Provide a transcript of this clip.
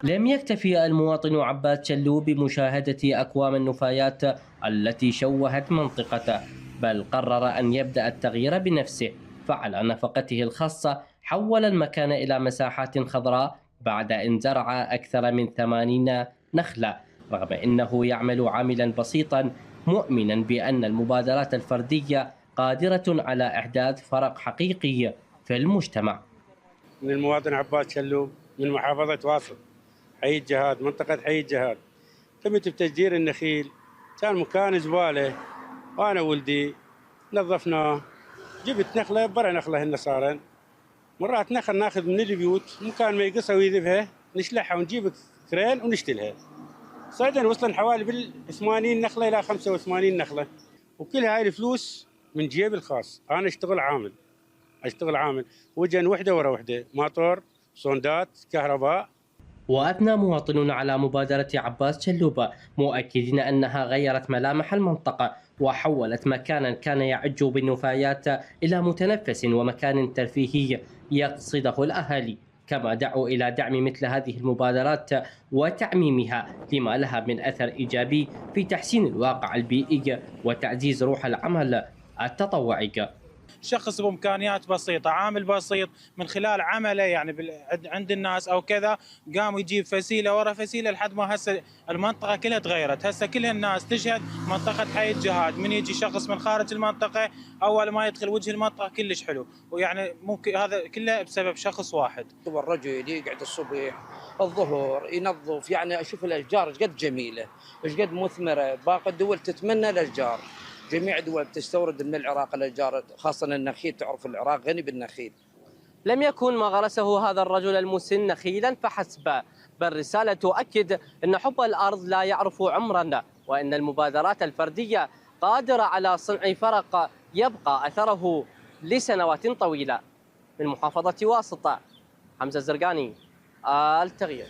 لم يكتفي المواطن عباس شلو بمشاهدة أكوام النفايات التي شوهت منطقته، بل قرر أن يبدأ التغيير بنفسه. فعلى نفقته الخاصة حول المكان إلى مساحات خضراء بعد أن زرع أكثر من 80 نخلة، رغم أنه يعمل عاملا بسيطا، مؤمنا بأن المبادرات الفردية قادرة على إحداث فرق حقيقي في المجتمع. من المواطن عباس شلوم من محافظة واصل، حي الجهاد، منطقة حي الجهاد. قمت بتشجير النخيل، كان مكان زبالة وأنا ولدي نظفناه، جبت نخلة برا نخلة هن صارن، مرات نخل ناخذ من البيوت مكان ما يقصها ويذبها نشلحها ونجيب كرين ونشتلها. صيدا وصلن حوالي بال 80 نخلة إلى 85 نخلة، وكل هاي الفلوس من جيبي الخاص. أنا أشتغل عامل وجن وحدة ورا وحدة، ماطور، صندات، كهرباء. وأثنى مواطنون على مبادرة عباس شلوبة، مؤكدين أنها غيرت ملامح المنطقة وحولت مكانا كان يعج بالنفايات إلى متنفس ومكان ترفيهي يقصده الأهالي، كما دعوا إلى دعم مثل هذه المبادرات وتعميمها لما لها من أثر إيجابي في تحسين الواقع البيئي وتعزيز روح العمل التطوعي. شخص بامكانيات بسيطه، عامل بسيط، من خلال عمله يعني عند الناس او كذا، قام يجيب فسيله ورا فسيله لحد ما هسه المنطقه كلها تغيرت. هسه كل الناس تشهد منطقه حي الجهاد، من يجي شخص من خارج المنطقه اول ما يدخل وجه المنطقه كلش حلو، ويعني ممكن هذا كله بسبب شخص واحد. الرجل يقعد الصبح الظهر ينظف، يعني اشوف الاشجار ايش قد جميله، ايش قد مثمره. باقي الدول تتمنى الاشجار، جميع الدول بتستورد من العراق الاشجار، خاصه النخيل، تعرف العراق غني بالنخيل. لم يكن ما غرسه هذا الرجل المسن نخيلا فحسب، بل رسالة تؤكد أن حب الأرض لا يعرف عمرا، وأن المبادرات الفردية قادرة على صنع فرق يبقى أثره لسنوات طويلة. من محافظة واسطة، حمزة الزرقاني، التغيير.